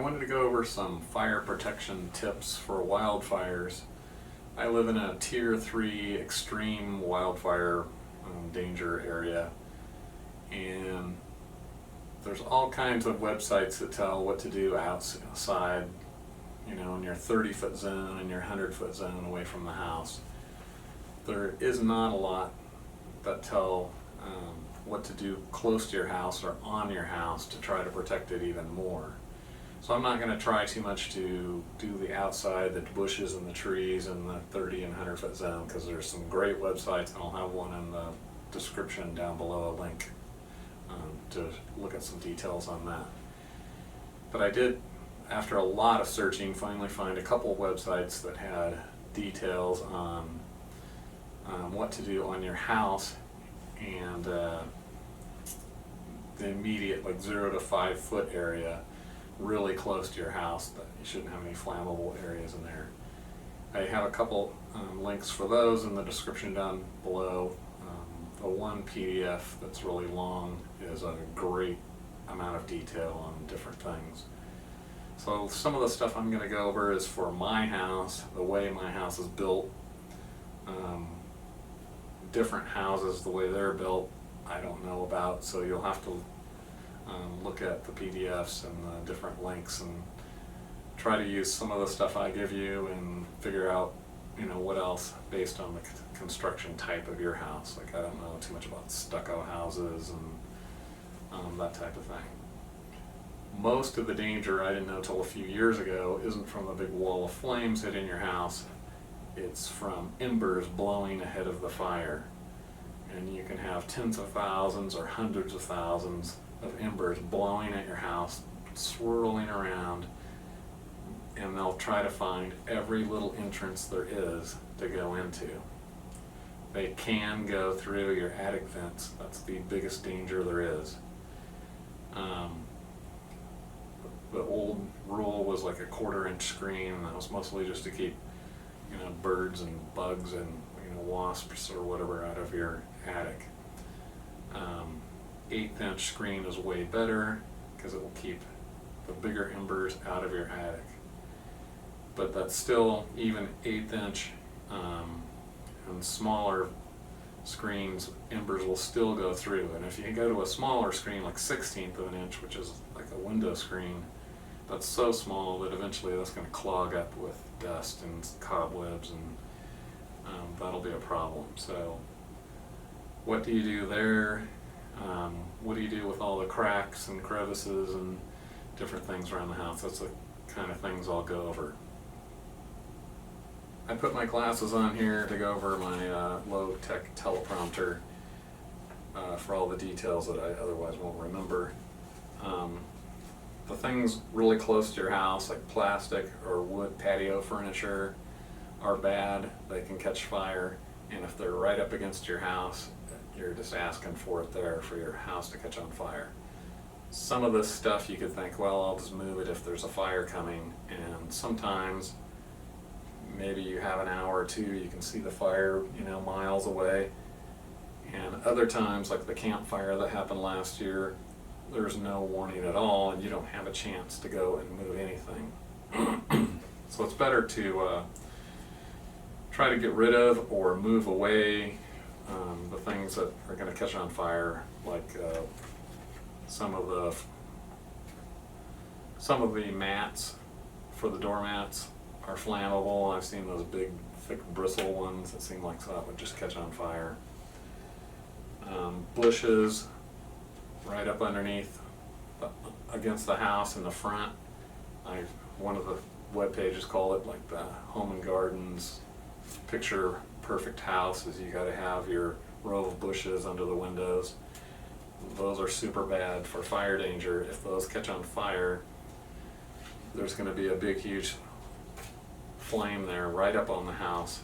wanted to go over some fire protection tips for wildfires. I live in a Tier 3 extreme wildfire danger area, and there's all kinds of websites that tell what to do outside, you know, in your 30-foot zone and your 100-foot zone away from the house. There is not a lot that tell what to do close to your house or on your house to try to protect it even more. So I'm not going to try too much to do the outside, the bushes and the trees in the 30 and 100-foot zone, because there's some great websites, and I'll have one in the description down below, a link to look at some details on that. But I did, after a lot of searching, finally find a couple of websites that had details on what to do on your house and the immediate, like 0 to 5 foot area really close to your house, that you shouldn't have any flammable areas in there. I have a couple links for those in the description down below. The one PDF that's really long is a great amount of detail on different things. So some of the stuff I'm going to go over is for my house, the way my house is built. Different houses, the way they're built, I don't know about, so you'll have to look at the PDFs and the different links and try to use some of the stuff I give you and figure out, you know, what else based on the construction type of your house. Like, I don't know too much about stucco houses and that type of thing. Most of the danger, I didn't know till a few years ago, isn't from a big wall of flames hitting your house. It's from embers blowing ahead of the fire. And you can have tens of thousands or hundreds of thousands of embers blowing at your house, swirling around, and they'll try to find every little entrance there is to go into. They can go through your attic vents. That's the biggest danger there is. The old rule was like a 1/4 inch screen, and that was mostly just to keep, you know, birds and bugs and, you know, wasps or whatever out of your attic. 1/8 inch screen is way better because it will keep the bigger embers out of your attic. But that's still, even 1/8 inch and smaller screens, embers will still go through. And if you go to a smaller screen, like 1/16 of an inch, which is like a window screen, that's so small that eventually that's going to clog up with dust and cobwebs, and that'll be a problem. So what do you do there? What do you do with all the cracks and crevices and different things around the house? That's the kind of things I'll go over. I put my glasses on here to go over my low-tech teleprompter for all the details that I otherwise won't remember. The things really close to your house, like plastic or wood patio furniture, are bad. They can catch fire, and if they're right up against your house, you're just asking for it there for your house to catch on fire. Some of this stuff you could think, well, I'll just move it if there's a fire coming, and sometimes maybe you have an hour or two, you can see the fire, you know, miles away, and other times, like the campfire that happened last year, there's no warning at all, and you don't have a chance to go and move anything. So it's better to try to get rid of or move away the things that are going to catch on fire, like some of the mats for the doormats are flammable. I've seen those big, thick bristle ones that seem like that would just catch on fire. Bushes right up underneath, against the house in the front. One of the web pages call it like the Home and Gardens picture perfect house, is you got to have your row of bushes under the windows. Those are super bad for fire danger. If those catch on fire, there's going to be a big, huge flame there right up on the house,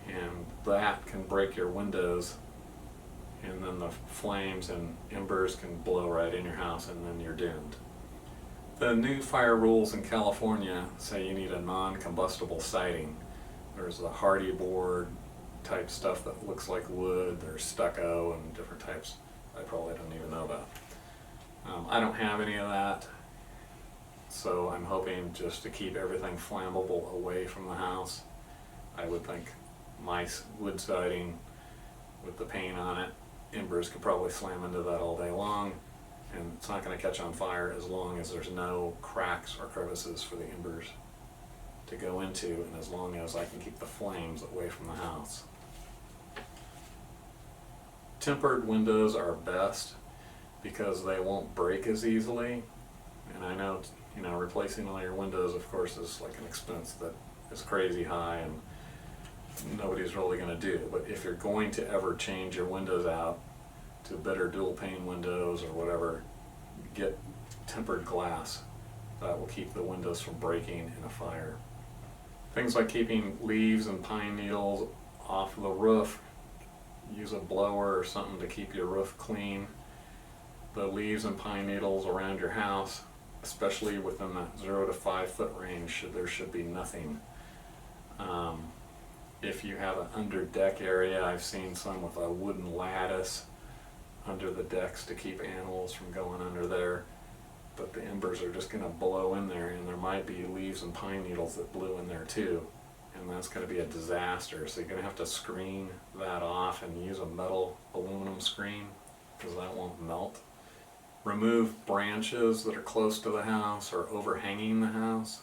and that can break your windows, and then the flames and embers can blow right in your house, and then you're doomed. The new fire rules in California say you need a non-combustible siding. There's the hardy board type stuff that looks like wood, there's stucco and different types I probably don't even know about. I don't have any of that. So I'm hoping just to keep everything flammable away from the house. I would think my wood siding with the paint on it, embers could probably slam into that all day long, and it's not going to catch on fire as long as there's no cracks or crevices for the embers to go into, and as long as I can keep the flames away from the house. Tempered windows are best because they won't break as easily, and I know, you know, replacing all your windows, of course, is like an expense that is crazy high and nobody's really going to do. But if you're going to ever change your windows out to better dual pane windows or whatever, get tempered glass. That will keep the windows from breaking in a fire. Things like keeping leaves and pine needles off the roof. Use a blower or something to keep your roof clean. The leaves and pine needles around your house, especially within that 0 to 5 foot range, there should be nothing. If you have an under deck area, I've seen some with a wooden lattice under the decks to keep animals from going under there, but the embers are just going to blow in there, and there might be leaves and pine needles that blew in there too, and that's going to be a disaster. So you're going to have to screen that off and use a metal aluminum screen because that won't melt. Remove branches that are close to the house or overhanging the house.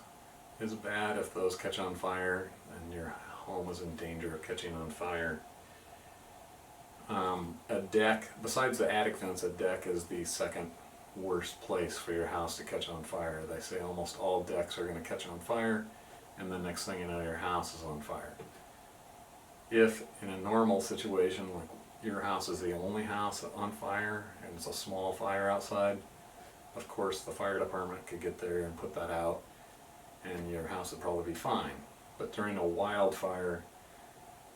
Is bad if those catch on fire and your home is in danger of catching on fire. A deck, besides the attic fence, a deck is the second worst place for your house to catch on fire. They say almost all decks are going to catch on fire, and the next thing you know, your house is on fire. If in a normal situation, like your house is the only house on fire and it's a small fire outside, of course the fire department could get there and put that out and your house would probably be fine. But during a wildfire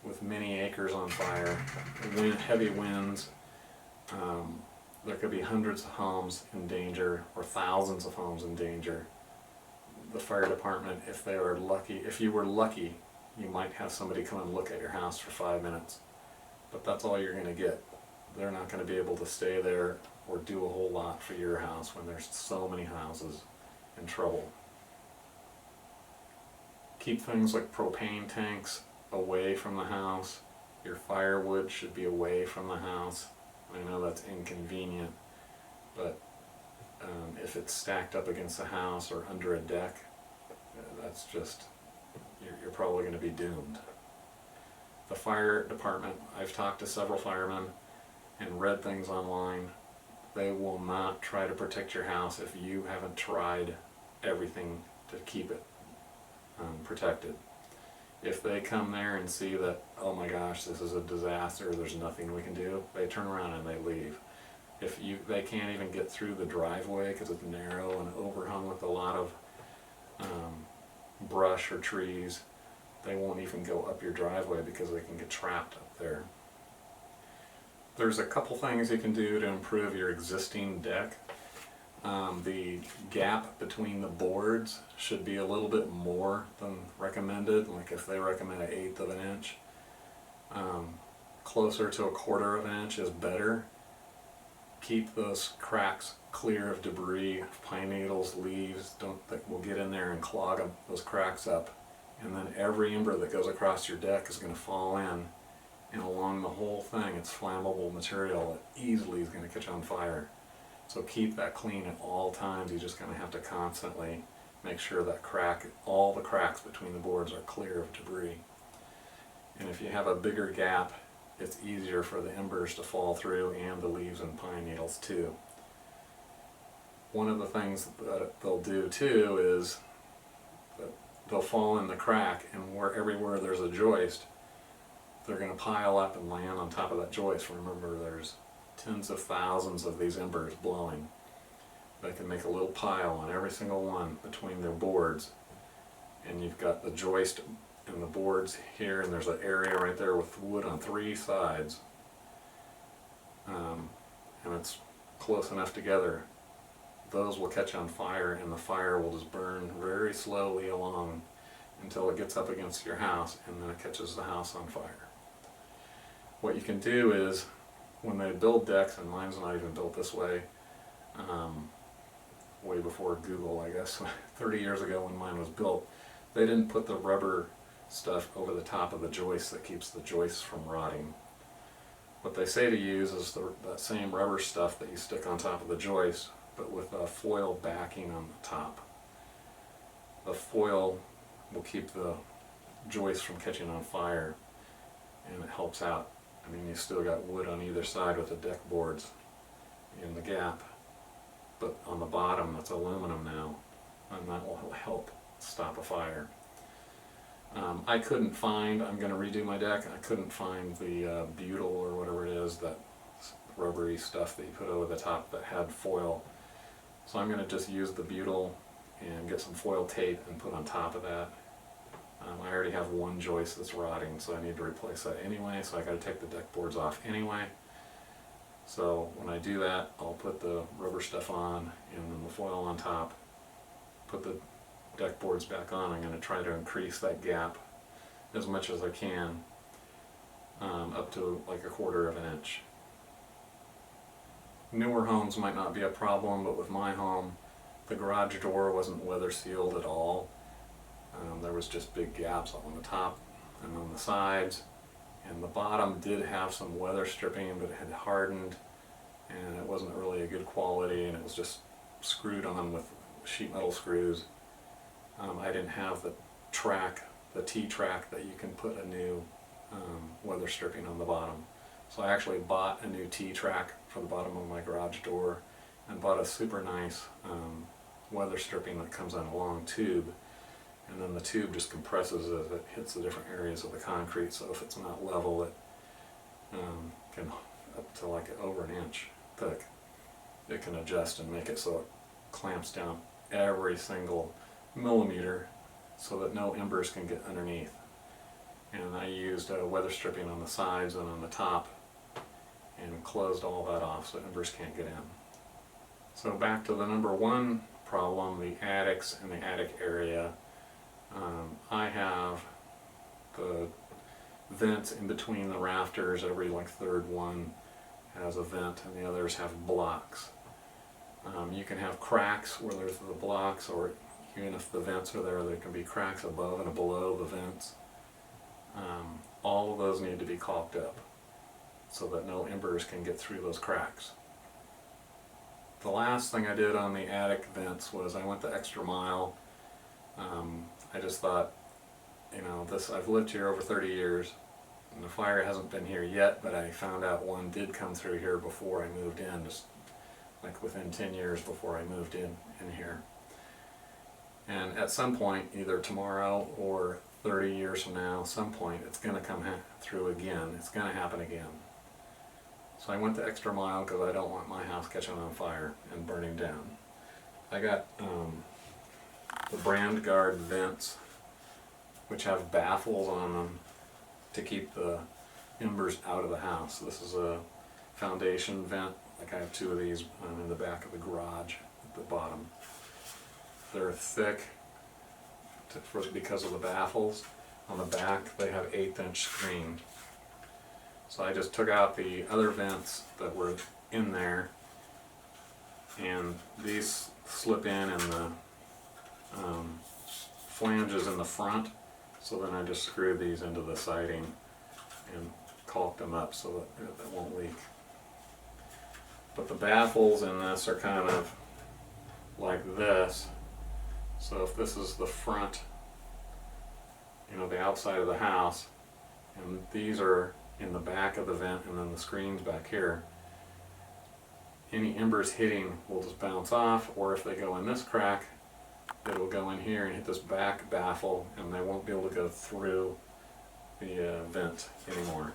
with many acres on fire, heavy winds, there could be hundreds of homes in danger or thousands of homes in danger. The fire department, if they are lucky, if you were lucky, you might have somebody come and look at your house for 5 minutes, but that's all you're going to get. They're not going to be able to stay there or do a whole lot for your house when there's so many houses in trouble. Keep things like propane tanks away from the house. Your firewood should be away from the house. I know that's inconvenient, but if it's stacked up against the house or under a deck, that's just, you're probably going to be doomed. The fire department, I've talked to several firemen and read things online. They will not try to protect your house if you haven't tried everything to keep it protected. If they come there and see that, oh my gosh, this is a disaster, there's nothing we can do, they turn around and they leave. If they can't even get through the driveway because it's narrow and overhung with a lot of brush or trees, they won't even go up your driveway because they can get trapped up there. There's a couple things you can do to improve your existing deck. The gap between the boards should be a little bit more than recommended. Like if they recommend 1/8 of an inch, closer to 1/4 of an inch is better. Keep those cracks clear of debris, pine needles, leaves, will get in there and clog those cracks up. And then every ember that goes across your deck is going to fall in, and along the whole thing it's flammable material that easily is going to catch on fire. So keep that clean at all times. You're just going to have to constantly make sure that all the cracks between the boards are clear of debris. And if you have a bigger gap, it's easier for the embers to fall through and the leaves and pine needles too. One of the things that they'll do too is that they'll fall in the crack, and everywhere there's a joist, they're going to pile up and land on top of that joist. Remember, there's tens of thousands of these embers blowing. They can make a little pile on every single one between their boards, and you've got the joist and the boards here, and there's an area right there with wood on 3 sides, and it's close enough together. Those will catch on fire, and the fire will just burn very slowly along until it gets up against your house, and then it catches the house on fire. What you can do is, when they build decks, and mine's not even built this way, way before Google, I guess. 30 years ago when mine was built, they didn't put the rubber stuff over the top of the joist that keeps the joists from rotting. What they say to use is that same rubber stuff that you stick on top of the joist, but with a foil backing on the top. The foil will keep the joist from catching on fire, and it helps out. I mean, you still got wood on either side with the deck boards in the gap, but on the bottom that's aluminum now, and that will help stop a fire. I couldn't find, I'm going to redo my deck, I couldn't find the butyl or whatever it is, that rubbery stuff that you put over the top that had foil. So I'm going to just use the butyl and get some foil tape and put on top of that. I already have one joist that's rotting, so I need to replace that anyway, so I got to take the deck boards off anyway. So when I do that, I'll put the rubber stuff on and then the foil on top, put the deck boards back on. I'm going to try to increase that gap as much as I can, up to like 1/4 of an inch. Newer homes might not be a problem, but with my home, the garage door wasn't weather sealed at all. There was just big gaps on the top and on the sides, and the bottom did have some weather stripping, but it had hardened and it wasn't really a good quality, and it was just screwed on with sheet metal screws. I didn't have the track, the T-track that you can put a new weather stripping on the bottom. So I actually bought a new T-track for the bottom of my garage door and bought a super nice weather stripping that comes on a long tube, and then the tube just compresses as it hits the different areas of the concrete, so if it's not level, it can, up to like over an inch thick, it can adjust and make it so it clamps down every single millimeter so that no embers can get underneath. And I used weather stripping on the sides and on the top and closed all that off so embers can't get in. So back to the number one problem, the attics and the attic area. I have the vents in between the rafters. Every like third one has a vent and the others have blocks. You can have cracks where there's the blocks, or even if the vents are there, there can be cracks above and below the vents. All of those need to be caulked up so that no embers can get through those cracks. The last thing I did on the attic vents was I went the extra mile. I just thought, you know, I've lived here over 30 years and the fire hasn't been here yet, but I found out one did come through here before I moved in, just like within 10 years before I moved in here. And at some point, either tomorrow or 30 years from now, some point, it's going to come through again. It's going to happen again. So I went the extra mile because I don't want my house catching on fire and burning down. I got the Brandguard vents, which have baffles on them to keep the embers out of the house. This is a foundation vent. Like I have two of these in the back of the garage at the bottom. They're thick because of the baffles. On the back they have 1/8 inch screen. So I just took out the other vents that were in there, and these slip in the flanges in the front, so then I just screwed these into the siding and caulked them up so that it won't leak. But the baffles in this are kind of like this. So if this is the front, you know, the outside of the house, and these are in the back of the vent, and then the screen's back here, any embers hitting will just bounce off, or if they go in this crack, it'll go in here and hit this back baffle, and they won't be able to go through the vent anymore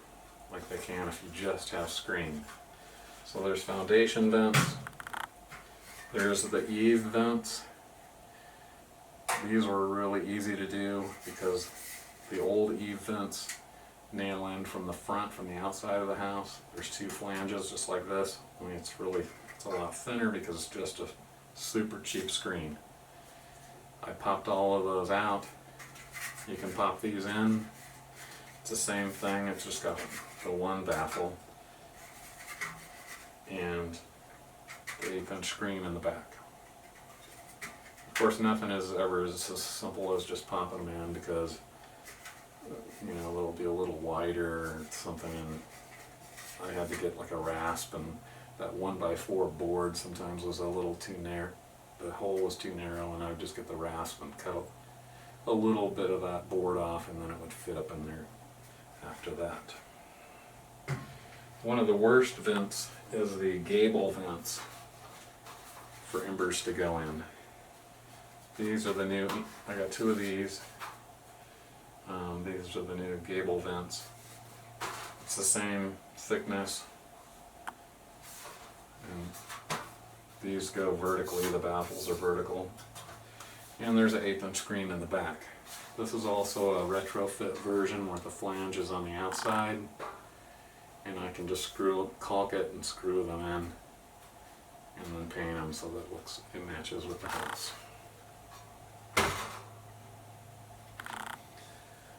like they can if you just have screen. So there's foundation vents, there's the eave vents. These were really easy to do because the old eave vents nail in from the front, from the outside of the house. There's two flanges just like this. I mean, it's a lot thinner because it's just a super cheap screen. I popped all of those out. You can pop these in. It's the same thing, it's just got the one baffle and the 1/8 inch screen in the back. course, nothing is ever as simple as just popping them in, because you know they'll be a little wider or something, and I had to get like a rasp, and that 1x4 board sometimes was a little too narrow. The hole was too narrow, and I would just get the rasp and cut a little bit of that board off, and then it would fit up in there after that. One of the worst vents is the gable vents for embers to go in. These are the new, I got 2 of these. These are the new gable vents. It's the same thickness. And these go vertically, the baffles are vertical. And there's an 1/8 inch screen in the back. This is also a retrofit version where the flange is on the outside. And I can just caulk it and screw them in, and then paint them so that it matches with the house.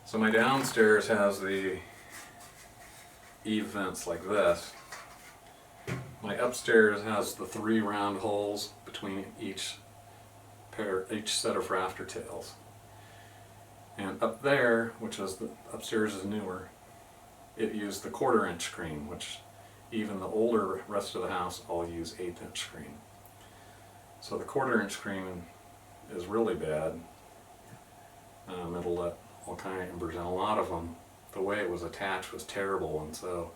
So my downstairs has the eave vents like this. My upstairs has the 3 round holes between each set of rafter tails. And up there, which is upstairs is newer, it used the 1/4 inch screen, which even the older rest of the house all use 1/8 inch screen. So the 1/4 inch screen is really bad. It'll let all kind of embers in. A lot of them, the way it was attached was terrible, and so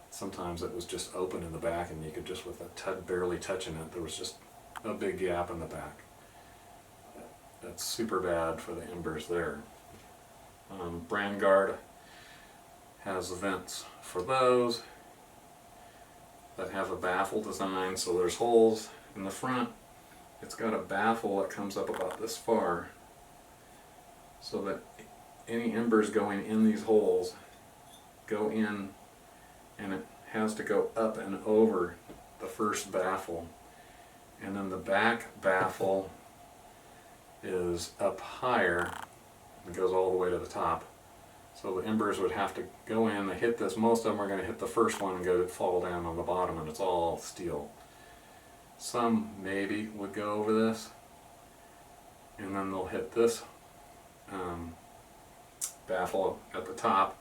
sometimes it was just open in the back, and you could just, with barely touching it, there was just a big gap in the back. That's super bad for the embers there. Brandguard has vents for those that have a baffle design, so there's holes in the front. It's got a baffle that comes up about this far, so that any embers going in these holes go in, and it has to go up and over the first baffle, and then the back baffle is up higher and goes all the way to the top. So the embers would have to go in, they hit this, most of them are going to hit the first one and fall down on the bottom, and it's all steel. Some maybe would go over this, and then they'll hit this baffle at the top,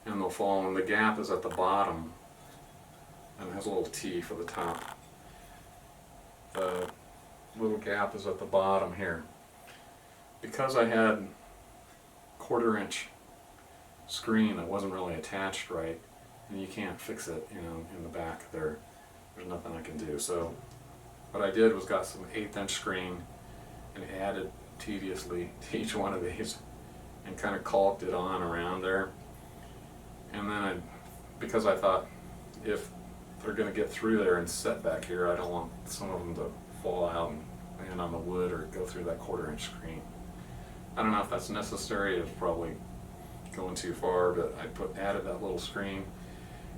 and they'll fall, and the gap is at the bottom, and it has a little T for the top. The little gap is at the bottom here. Because I had 1/4 inch screen that wasn't really attached right, and you can't fix it, you know, in the back there, there's nothing I can do. So what I did was got some 1/8 inch screen and added tediously to each one of these, and kind of caulked it on around there. And then because I thought, if they're going to get through there and set back here, I don't want some of them to fall out and land on the wood or go through that 1/4 inch screen. I don't know if that's necessary, it's probably going too far, but I added that little screen.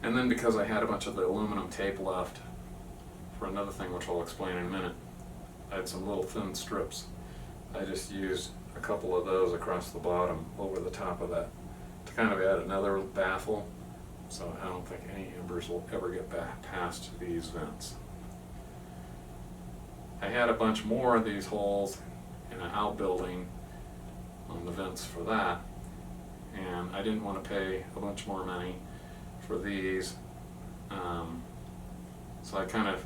And then because I had a bunch of the aluminum tape left for another thing, which I'll explain in a minute, I had some little thin strips. I just used a couple of those across the bottom over the top of that to kind of add another baffle, so I don't think any embers will ever get back past these vents. I had a bunch more of these holes in an outbuilding on the vents for that, and I didn't want to pay a bunch more money for these, so I kind of,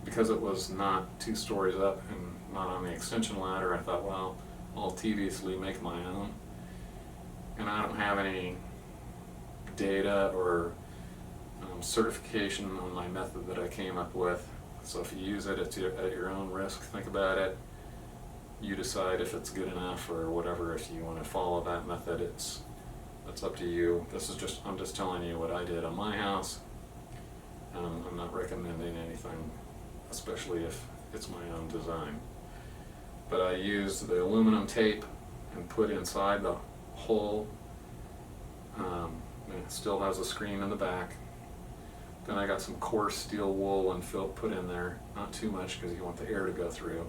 because it was not 2 stories up and not on the extension ladder, I thought, well, I'll tediously make my own. And I don't have any data or certification on my method that I came up with, so if you use it, it's at your own risk. Think about it. You decide if it's good enough or whatever. If you want to follow that method, it's up to you. I'm just telling you what I did on my house. I'm not recommending anything, especially if it's my own design. But I used the aluminum tape and put inside the hole, and it still has a screen in the back. Then I got some coarse steel wool and put in there, not too much because you want the air to go through,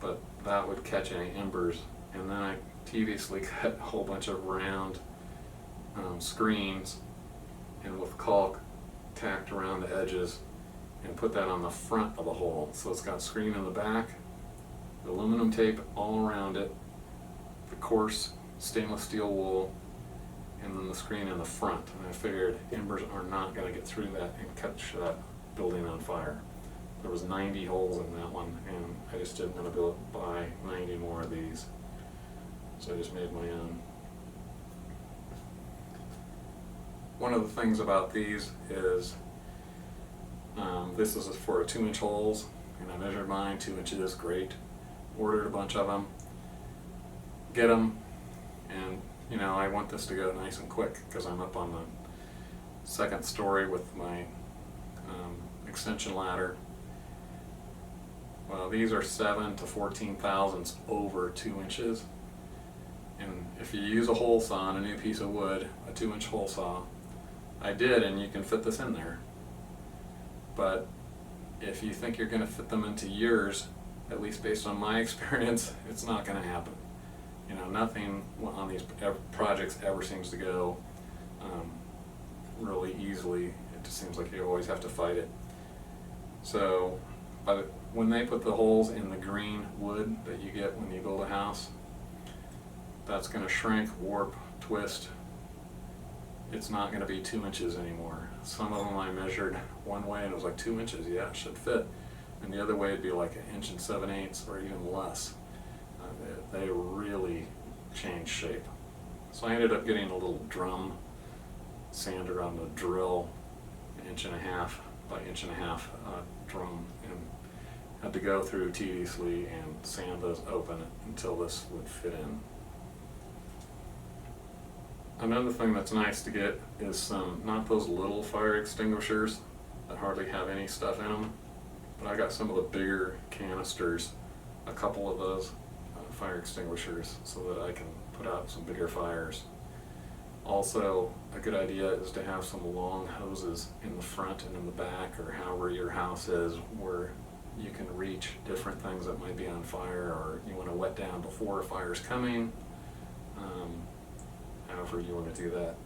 but that would catch any embers. And then I tediously cut a whole bunch of round screens, and with caulk tacked around the edges, and put that on the front of the hole. So it's got screen in the back aluminum tape all around it, the coarse stainless steel wool, and then the screen in the front. And I figured embers are not going to get through that and catch that building on fire. There was 90 holes in that one, and I just didn't want to buy 90 more of these, so I just made my own. One of the things about these is this is for 2-inch holes, and I measured mine 2 inches. Great. Ordered a bunch of them. Get them, and you know, I want this to go nice and quick because I'm up on the 2nd story with my extension ladder. Well, these are 7 to 14 thousandths over 2 inches, and if you use a hole saw on a new piece of wood, a 2-inch hole saw, I did, and you can fit this in there. But if you think you're going to fit them into yours, at least based on my experience, it's not going to happen. You know, nothing on these projects ever seems to go really easily. It just seems like you always have to fight it. So when they put the holes in the green wood that you get when you build a house, that's going to shrink, warp, twist. It's not going to be 2 inches anymore. Some of them I measured one way and it was like 2 inches, yeah, it should fit. And the other way it'd be like 1 7/8 or even less. They really change shape. So I ended up getting a little drum sander on the drill, 1.5 inch by 1.5 inch drum, and had to go through tediously and sand those open until this would fit in. Another thing that's nice to get is some, not those little fire extinguishers that hardly have any stuff in them, but I got some of the bigger canisters, a couple of those fire extinguishers, so that I can put out some bigger fires. Also, a good idea is to have some long hoses in the front and in the back, or however your house is, where you can reach different things that might be on fire, or you want to wet down before a fire's coming. However you want to do that,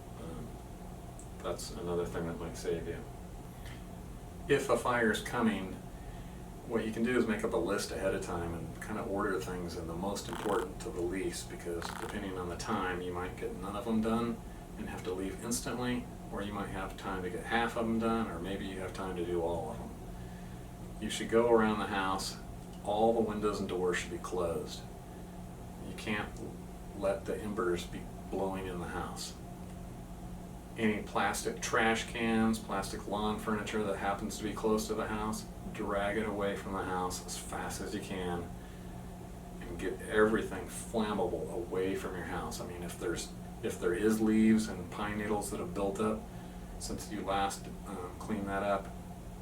that's another thing that might save you. If a fire's coming, what you can do is make up a list ahead of time and kind of order things in the most important to the least, because depending on the time, you might get none of them done and have to leave instantly, or you might have time to get half of them done, or maybe you have time to do all of them. You should go around the house, all the windows and doors should be closed. You can't let the embers be blowing in the house. Any plastic trash cans, plastic lawn furniture that happens to be close to the house, drag it away from the house as fast as you can and get everything flammable away from your house. I mean, if there is leaves and pine needles that have built up since you last cleaned that up,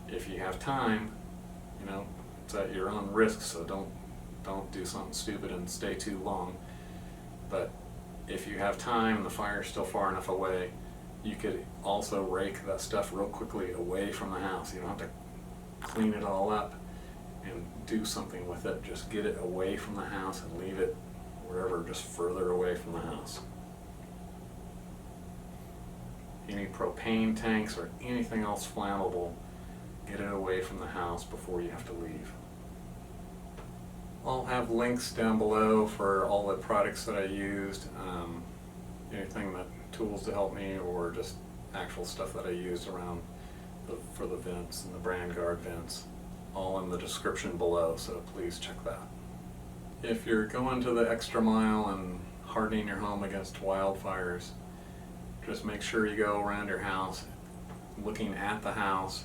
if you have time, you know, it's at your own risk, so don't do something stupid and stay too long. But if you have time and the fire's still far enough away, you could also rake that stuff real quickly away from the house. You don't have to clean it all up and do something with it. Just get it away from the house and leave it wherever, just further away from the house. Any propane tanks or anything else flammable, get it away from the house before you have to leave. I'll have links down below for all the products that I used, anything that tools to help me, or just actual stuff that I used around for the vents and the Brandguard vents, all in the description below, so please check that. If you're going to the extra mile and hardening your home against wildfires, just make sure you go around your house looking at the house,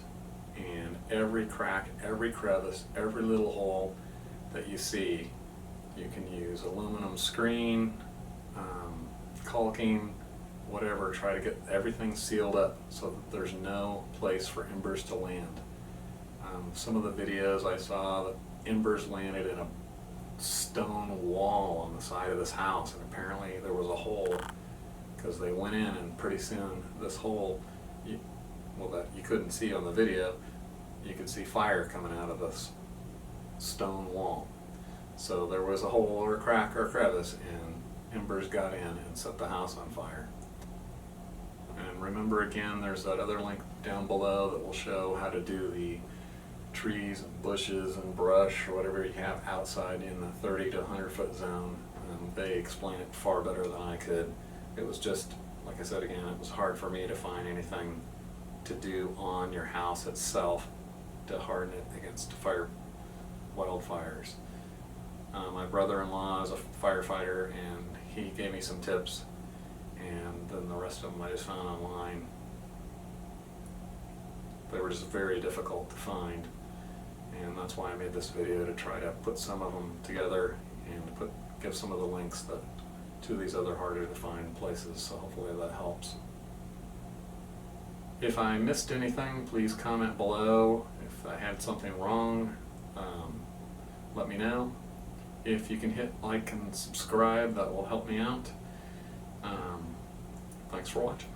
and every crack, every crevice, every little hole that you see, you can use aluminum screen, caulking, whatever. Try to get everything sealed up so that there's no place for embers to land. Some of the videos I saw, that embers landed in a stone wall on the side of this house, and apparently there was a hole because they went in, and pretty soon this hole, that you couldn't see on the video, you could see fire coming out of this stone wall. So there was a hole or a crack or a crevice, and embers got in and set the house on fire. And remember, again, there's that other link down below that will show how to do the trees and bushes and brush or whatever you have outside in the 30 to 100 foot zone. They explain it far better than I could. It was just, like I said again, it was hard for me to find anything to do on your house itself to harden it against wildfires. My brother-in-law is a firefighter, and he gave me some tips, and then the rest of them I just found online. They were just very difficult to find, and that's why I made this video, to try to put some of them together and give some of the links to these other harder to find places, so hopefully that helps. If I missed anything, please comment below. If I had something wrong, let me know. If you can hit like and subscribe, that will help me out. Thanks for watching.